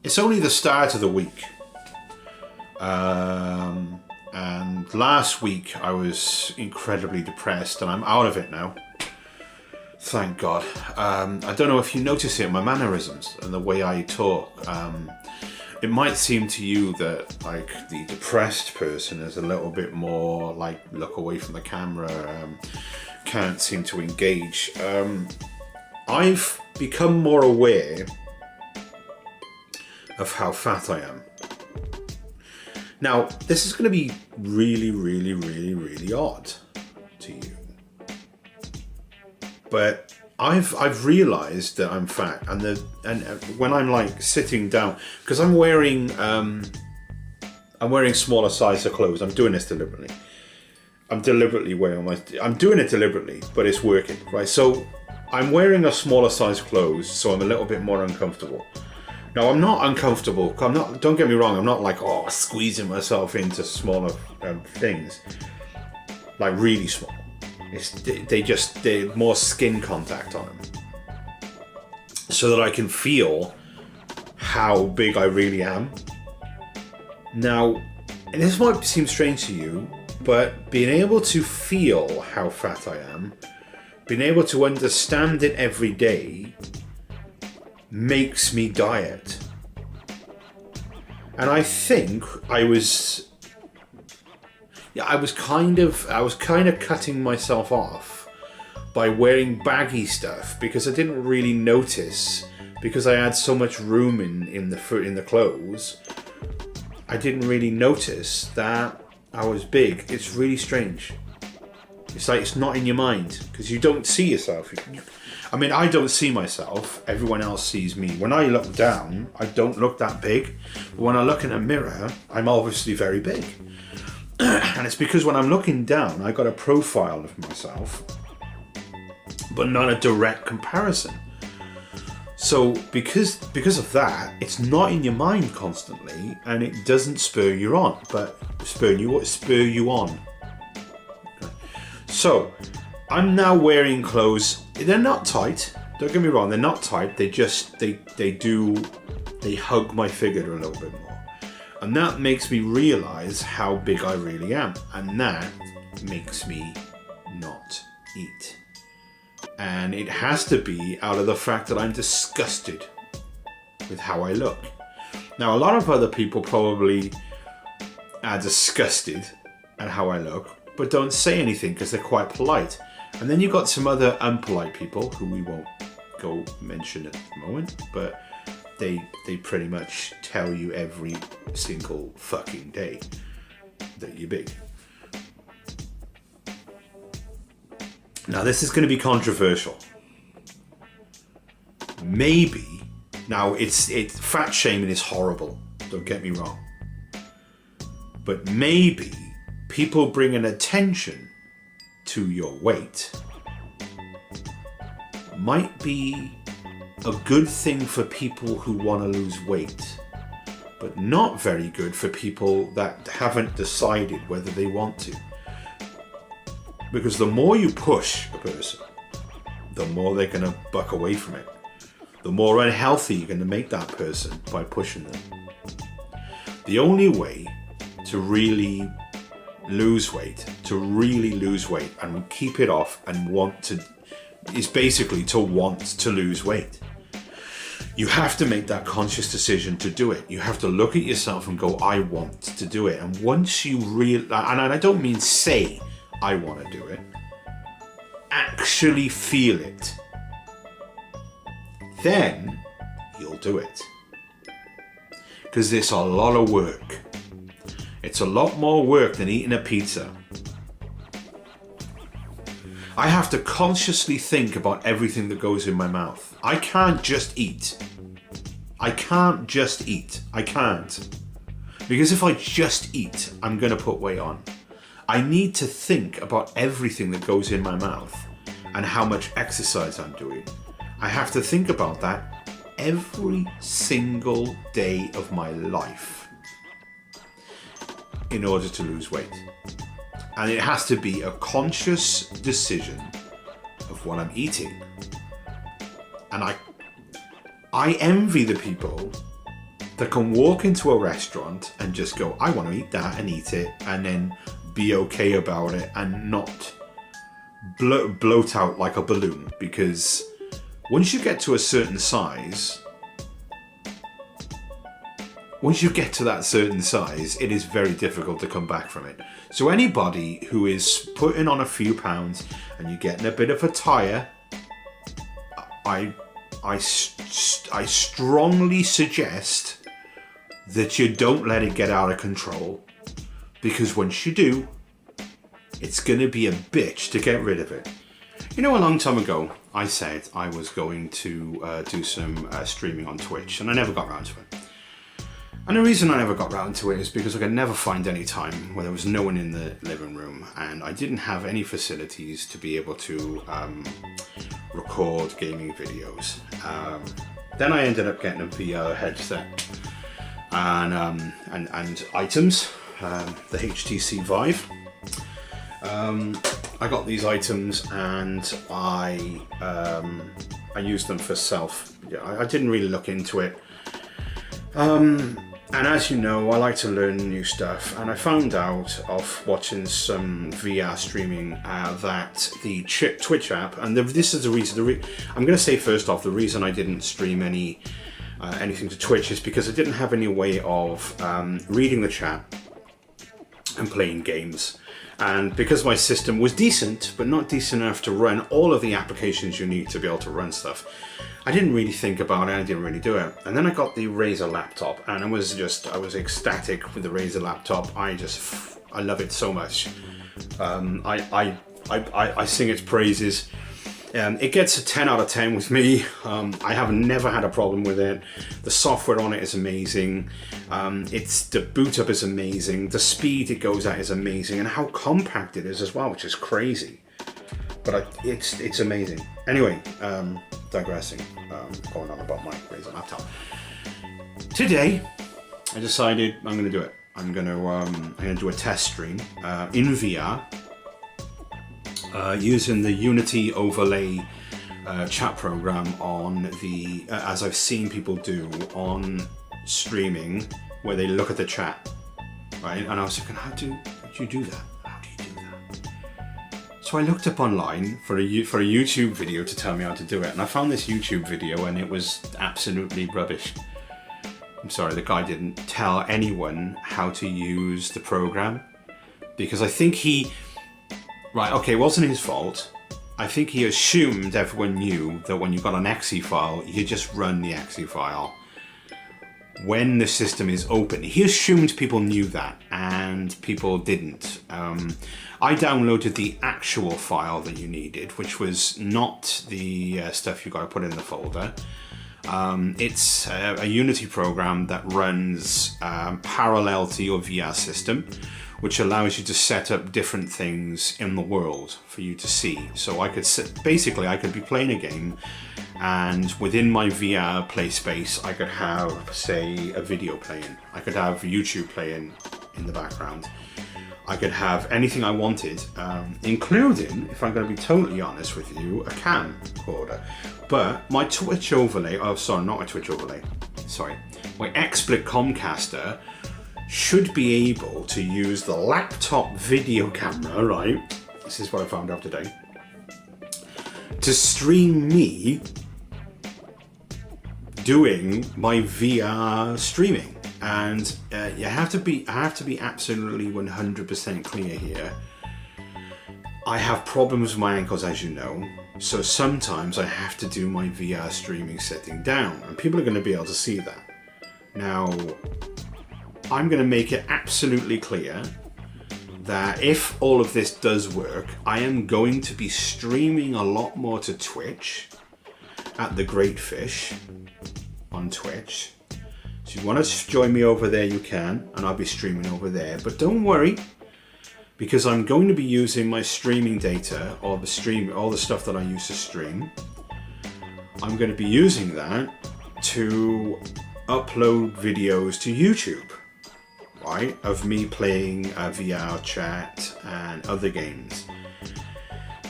it's only the start of the week. And last week I was incredibly depressed, and I'm out of it now. Thank God. I don't know if you notice it in my mannerisms and the way I talk. It might seem to you that like the depressed person is a little bit more like look away from the camera, can't seem to engage. I've become more aware of how fat I am. Now, this is going to be really, really, really, really odd to you. But I've realised that I'm fat, and when I'm like sitting down, because I'm wearing smaller size of clothes. I'm doing this deliberately. I'm doing it deliberately, but it's working, right? So I'm wearing a smaller size clothes, so I'm a little bit more uncomfortable. Now, I'm not uncomfortable. Don't get me wrong. I'm not like, squeezing myself into smaller things, like really small. They're more skin contact on them, so that I can feel how big I really am. Now, and this might seem strange to you, but being able to feel how fat I am, being able to understand it every day, makes me diet. And I think I was kind of cutting myself off by wearing baggy stuff, because I didn't really notice, because I had so much room in the clothes. I didn't really notice that I was big. It's really strange. It's like it's not in your mind, because you don't see yourself. I mean, I don't see myself. Everyone else sees me. When I look down, I don't look that big. But when I look in a mirror, I'm obviously very big. And it's because when I'm looking down, I got a profile of myself, but not a direct comparison. So because of that, it's not in your mind constantly, and it doesn't spur you on. But spur you on. Okay. So I'm now wearing clothes. They're not tight. Don't get me wrong. They're not tight. They hug my figure a little bit more, and that makes me realize how big I really am, and that makes me not eat. And it has to be out of the fact that I'm disgusted with how I look. Now, a lot of other people probably are disgusted at how I look, but don't say anything because they're quite polite. And then you've got some other unpolite people who we won't go mention at the moment, but they pretty much tell you every single fucking day that you're big. Now, this is going to be controversial. Maybe, now fat shaming is horrible, don't get me wrong. But maybe people bringing attention to your weight might be a good thing for people who want to lose weight, but not very good for people that haven't decided whether they want to. Because the more you push a person, the more they're going to buck away from it. The more unhealthy you're going to make that person by pushing them. The only way to really lose weight and keep it off and is basically to want to lose weight. You have to make that conscious decision to do it. You have to look at yourself and go, I want to do it. And once you and I don't mean say I want to do it, actually feel it, then you'll do it. Because it's a lot of work. It's a lot more work than eating a pizza. I have to consciously think about everything that goes in my mouth. I can't just eat. I can't. Because if I just eat, I'm going to put weight on. I need to think about everything that goes in my mouth and how much exercise I'm doing. I have to think about that every single day of my life in order to lose weight. And it has to be a conscious decision of what I'm eating. And I envy the people that can walk into a restaurant and just go, I want to eat that and eat it, and then be okay about it and not bloat out like a balloon. Because once you get to a certain size, it is very difficult to come back from it. So anybody who is putting on a few pounds and you're getting a bit of a tire, I strongly suggest that you don't let it get out of control, because once you do, it's going to be a bitch to get rid of it. You know, a long time ago, I said I was going to do some streaming on Twitch, and I never got around to it. And the reason I never got round to it is because I could never find any time when there was no one in the living room, and I didn't have any facilities to be able to record gaming videos. Then I ended up getting a VR headset and items, the HTC Vive. I got these items and I used them for self. Yeah, I didn't really look into it. And as you know, I like to learn new stuff, and I found out of watching some VR streaming that the Twitch app, and this is the reason. I'm going to say first off, the reason I didn't stream anything to Twitch is because I didn't have any way of reading the chat and playing games. And because my system was decent, but not decent enough to run all of the applications you need to be able to run stuff, I didn't really think about it, I didn't really do it. And then I got the Razer laptop, and I was ecstatic with the Razer laptop. I love it so much. I sing its praises. It gets a 10 out of 10 with me. I have never had a problem with it. The software on it is amazing. The boot up is amazing. The speed it goes at is amazing, and how compact it is as well, which is crazy. But it's amazing. Anyway, digressing, going on about my Razer laptop. Today, I decided I'm going to do it. I'm going to do a test stream in VR using the Unity overlay chat program on the, as I've seen people do on streaming, where they look at the chat, right? And I was thinking, how do you do that? So I looked up online for a YouTube video to tell me how to do it, and I found this YouTube video, and it was absolutely rubbish. I'm sorry, the guy didn't tell anyone how to use the program, because I think it wasn't his fault. I think he assumed everyone knew that when you got an exe file, you just run the exe file when the system is open. He assumed people knew that, and people didn't. I downloaded the actual file that you needed, which was not the stuff you got to put in the folder. It's a Unity program that runs parallel to your VR system, which allows you to set up different things in the world for you to see. So I could be playing a game, and within my VR play space, I could have, say, a video playing. I could have YouTube playing in the background. I could have anything I wanted, including, if I'm going to be totally honest with you, a camcorder. But my Twitch overlay, my XSplit Comcaster should be able to use the laptop video camera, right? This is what I found out today, to stream me doing my VR streaming. And I have to be absolutely 100% clear here. I have problems with my ankles, as you know, so sometimes I have to do my VR streaming sitting down, and people are going to be able to see that. Now, I'm going to make it absolutely clear that if all of this does work, I am going to be streaming a lot more to Twitch at The Great Fish on Twitch. So if you want to join me over there, you can, and I'll be streaming over there. But don't worry, because I'm going to be using my streaming data, all the stuff that I use to stream. I'm going to be using that to upload videos to YouTube, right, of me playing VR chat and other games.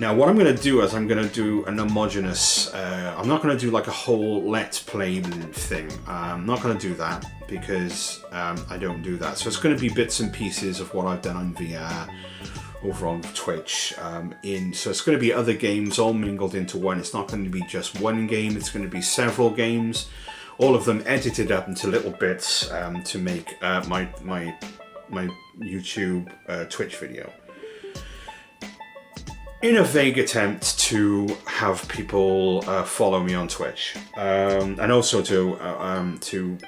Now what I'm going to do is I'm going to do an homogeneous, I'm not going to do like a whole Let's Play thing. I'm not going to do that because I don't do that. So it's going to be bits and pieces of what I've done on VR over on Twitch. So it's going to be other games all mingled into one. It's not going to be just one game, it's going to be several games. All of them edited up into little bits to make my YouTube Twitch video. In a vague attempt to have people follow me on Twitch, and also to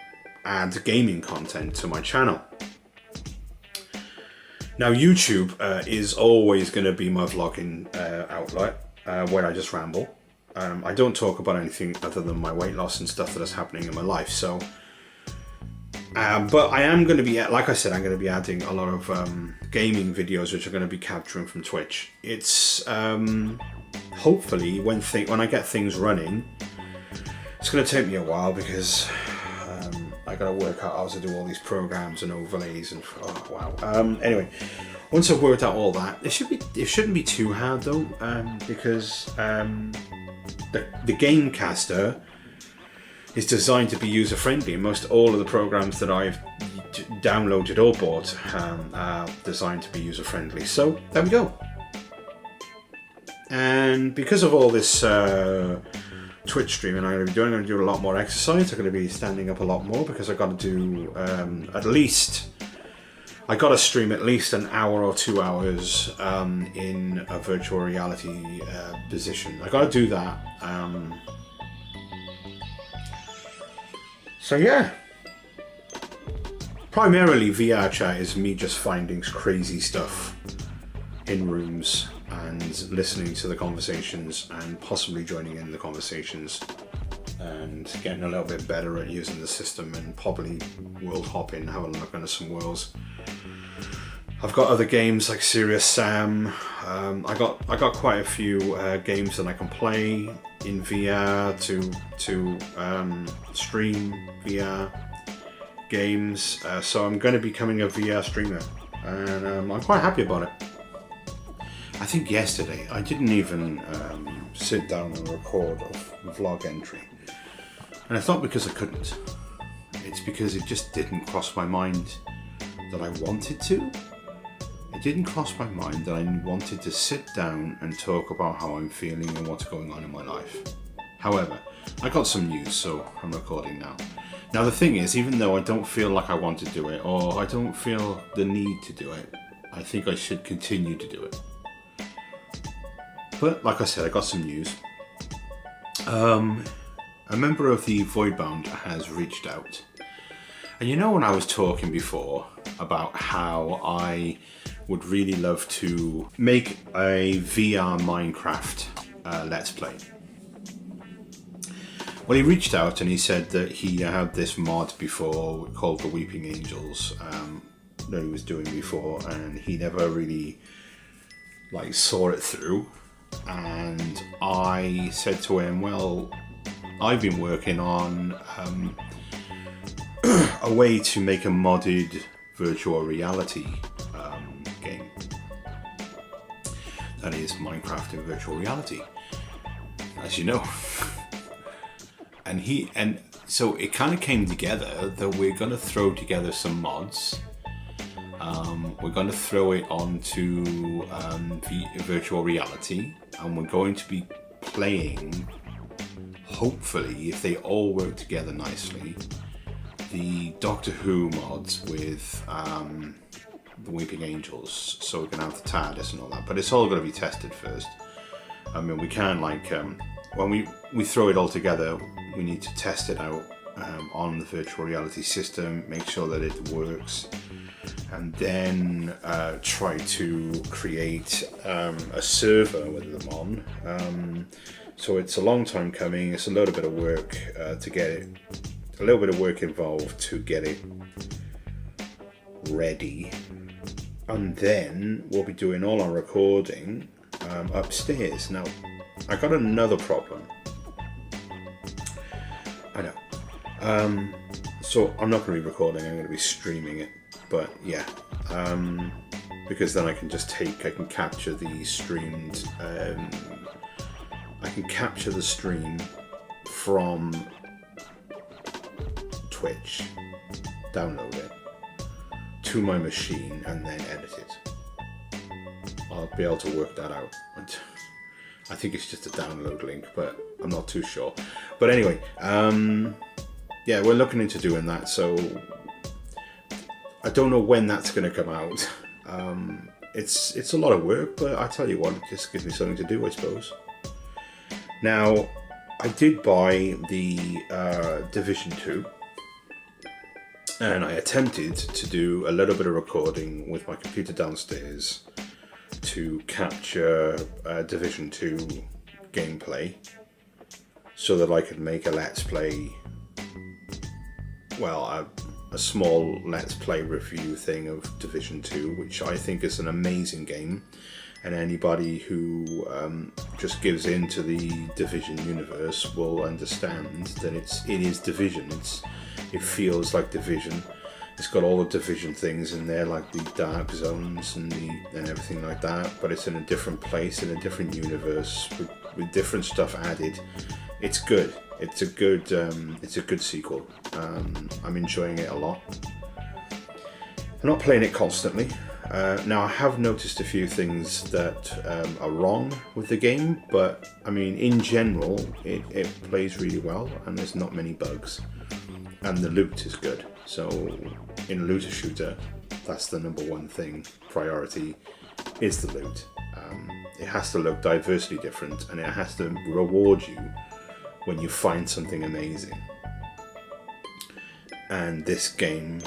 add gaming content to my channel. Now YouTube is always going to be my vlogging outlet where I just ramble. I don't talk about anything other than my weight loss and stuff that is happening in my life. So, but I am going to be, like I said, I'm going to be adding a lot of gaming videos which are going to be capturing from Twitch. It's hopefully when I get things running, it's going to take me a while because I got to work out how to do all these programs and overlays and oh wow. Anyway, once I've worked out all that, it shouldn't be too hard though, because the Gamecaster is designed to be user friendly, and most all of the programs that I've downloaded or bought are designed to be user friendly. So there we go. And because of all this Twitch streaming I'm going to do a lot more exercise. I'm going to be standing up a lot more because I've got to do I got to stream at least an hour or 2 hours in a virtual reality position. I got to do that. So yeah, primarily VR chat is me just finding crazy stuff in rooms and listening to the conversations and possibly joining in the conversations and getting a little bit better at using the system and probably world hopping, having a look into some worlds. I've got other games like Serious Sam. I got quite a few games that I can play in VR to stream VR games. So I'm going to be becoming a VR streamer, and I'm quite happy about it. I think yesterday I didn't even sit down and record a vlog entry, and it's not because I couldn't. It's because it just didn't cross my mind that I wanted to. It didn't cross my mind that I wanted to sit down and talk about how I'm feeling and what's going on in my life. However, I got some news, so I'm recording now. Now the thing is, even though I don't feel like I want to do it, or I don't feel the need to do it, I think I should continue to do it. But like I said, I got some news. A member of the Voidbound has reached out. And you know when I was talking before about how I would really love to make a VR Minecraft Let's Play. Well, he reached out and he said that he had this mod before called the Weeping Angels that he was doing before, and he never really saw it through. And I said to him, well, I've been working on a way to make a modded virtual reality game. That is Minecraft in virtual reality, as you know. And so it kind of came together that we're going to throw together some mods. We're going to throw it onto virtual reality, and we're going to be playing, hopefully, if they all work together nicely, the Doctor Who mods with the Weeping Angels. So we're going to have the TARDIS and all that, but it's all going to be tested first. I mean, we can't when we throw it all together, we need to test it out on the virtual reality system, make sure that it works, and then try to create a server with them on. So it's a long time coming. It's a little bit of work to get it, a little bit of work involved to get it ready. And then we'll be doing all our recording upstairs. Now, I got another problem. I know. So I'm not going to be recording, I'm going to be streaming it. But yeah, because then I can capture the streamed, I can capture the stream from Twitch, download it to my machine, and then edit it. I'll be able to work that out. I think it's just a download link, but I'm not too sure. But anyway, yeah, we're looking into doing that, so I don't know when that's going to come out. It's a lot of work, but I tell you what, it just gives me something to do, I suppose. Now, I did buy the Division 2, and I attempted to do a little bit of recording with my computer downstairs to capture Division 2 gameplay so that I could make a Let's Play, well, a small Let's Play review thing of Division 2, which I think is an amazing game, and anybody who just gives in to the Division universe will understand that it is Division. It feels like Division. It's got all the Division things in there, like the dark zones and everything like that, but it's in a different place, in a different universe, with different stuff added. It's good. It's a good sequel. I'm enjoying it a lot. I'm not playing it constantly. Now, I have noticed a few things that are wrong with the game, but I mean, in general, it plays really well, and there's not many bugs, and the loot is good. So, in a looter shooter, that's the number one thing. Priority is the loot. It has to look diversely different, and it has to reward you when you find something amazing. And this game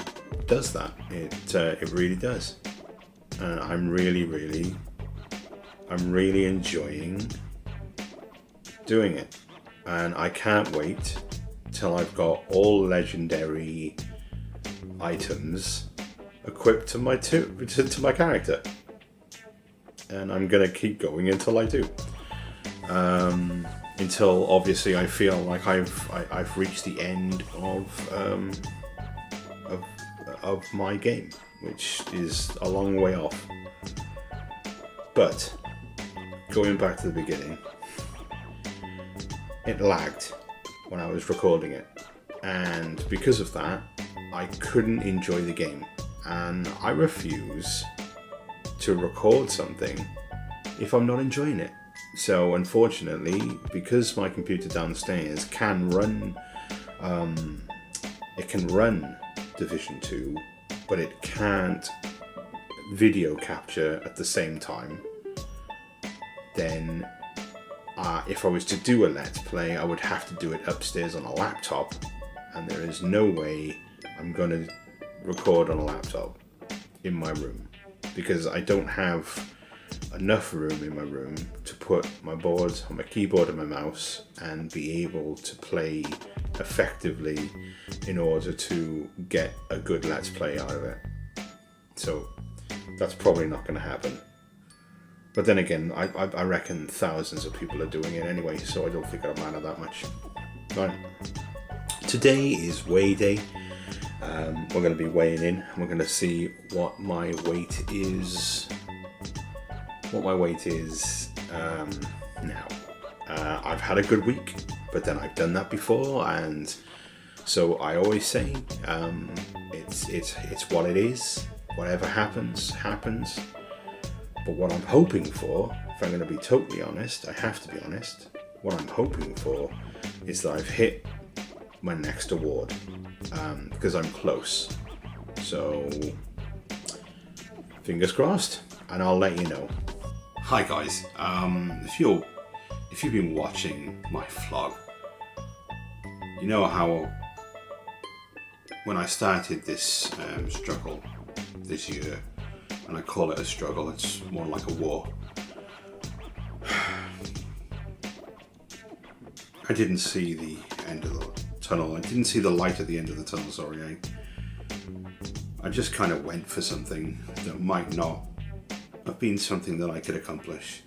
does that. It really does. And I'm really enjoying doing it. And I can't wait till I've got all legendary items equipped to my character. And I'm gonna keep going until I do. Until obviously I feel like I've reached the end of my game, which is a long way off. But going back to the beginning, it lagged when I was recording it, and because of that, I couldn't enjoy the game. And I refuse to record something if I'm not enjoying it. So unfortunately, because my computer downstairs can run, it can run Division 2, but it can't video capture at the same time, then if I was to do a Let's Play, I would have to do it upstairs on a laptop, and there is no way I'm going to record on a laptop in my room, because I don't have enough room in my room to put my board, my keyboard and my mouse, and be able to play effectively in order to get a good Let's Play out of it. So that's probably not going to happen. But then again, I reckon thousands of people are doing it anyway, so I don't think it'll matter that much. Right. Today is weigh day. We're going to be weighing in, and we're going to see what my weight is. Now. I've had a good week, but then I've done that before, and so I always say it's what it is. Whatever happens, happens. But what I'm hoping for, if I'm going to be totally honest, I have to be honest, what I'm hoping for is that I've hit my next award, because I'm close. So, fingers crossed, and I'll let you know. Hi guys, if you've been watching my vlog, you know how when I started this struggle this year, and I call it a struggle, it's more like a war. I didn't see the end of the tunnel. I didn't see the light at the end of the tunnel, sorry. I just kind of went for something that might not have been something that I could accomplish.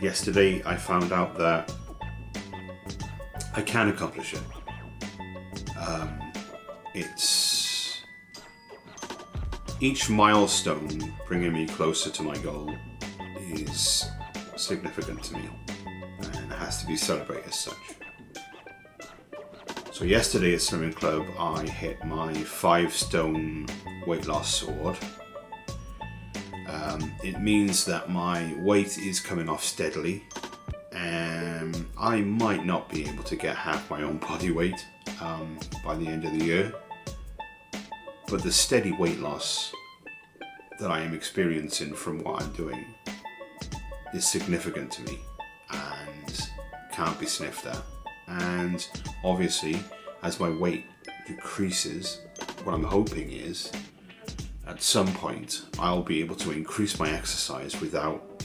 Yesterday I found out that I can accomplish each milestone bringing me closer to my goal is significant to me and has to be celebrated as such. So yesterday at Slimming Club I hit my 5 stone weight loss sword. It means that my weight is coming off steadily, and I might not be able to get half my own body weight by the end of the year, but the steady weight loss that I am experiencing from what I'm doing is significant to me and can't be sniffed at. And obviously, as my weight decreases, what I'm hoping is at some point I'll be able to increase my exercise without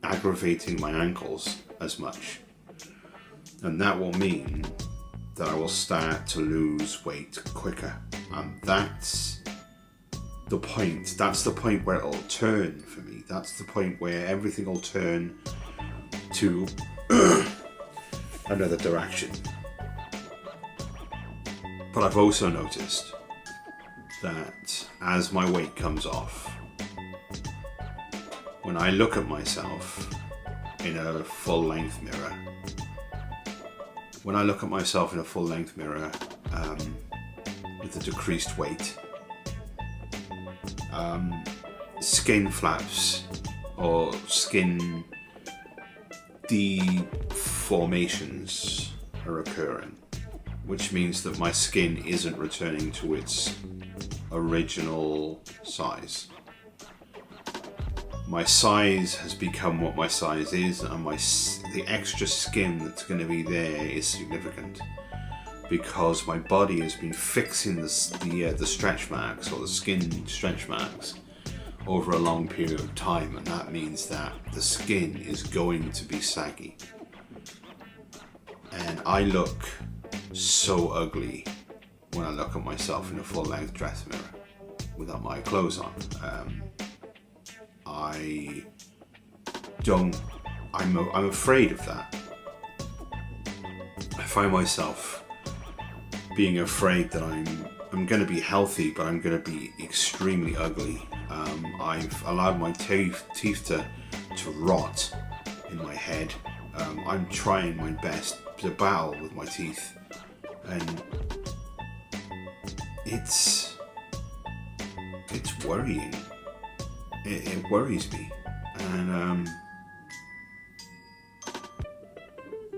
aggravating my ankles as much, and that will mean that I will start to lose weight quicker, and that's the point. That's the point where it'll turn for me. That's the point where everything will turn to another direction. But I've also noticed that as my weight comes off, when I look at myself in a full-length mirror, with a decreased weight, skin flaps or skin deformations are occurring, which means that my skin isn't returning to its original size. My size has become what my size is, and the extra skin that's going to be there is significant because my body has been fixing the stretch marks, or the skin stretch marks, over a long period of time, and that means that the skin is going to be saggy. And I look so ugly when I look at myself in a full-length dress mirror without my clothes on. I'm afraid of that. I find myself being afraid that I'm going to be healthy, but I'm going to be extremely ugly. I've allowed my teeth to rot in my head. I'm trying my best to battle with my teeth, and it's worrying. It worries me, and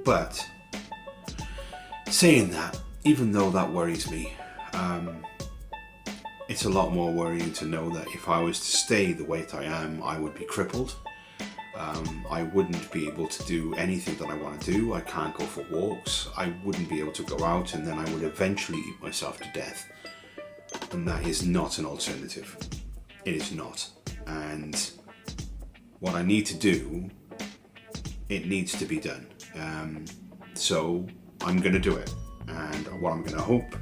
but saying that, even though that worries me, it's a lot more worrying to know that if I was to stay the weight I am, I would be crippled. I wouldn't be able to do anything that I want to do. I can't go for walks. I wouldn't be able to go out, and then I would eventually eat myself to death. And that is not an alternative. It is not. And what I need to do, it needs to be done. So I'm going to do it. And what I'm going to hope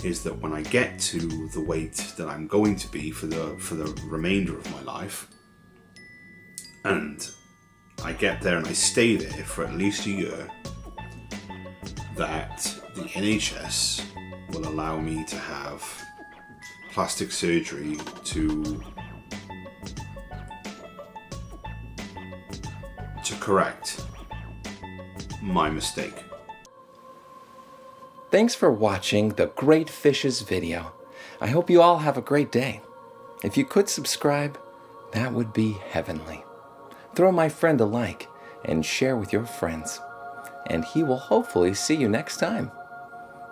is that when I get to the weight that I'm going to be for the remainder of my life, and I get there and I stay there for at least a year, that the NHS will allow me to have plastic surgery to correct my mistake. Thanks for watching the Great Fishes video. I hope you all have a great day. If you could subscribe, that would be heavenly. Throw my friend a like and share with your friends, and he will hopefully see you next time.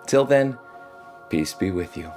Till then, peace be with you.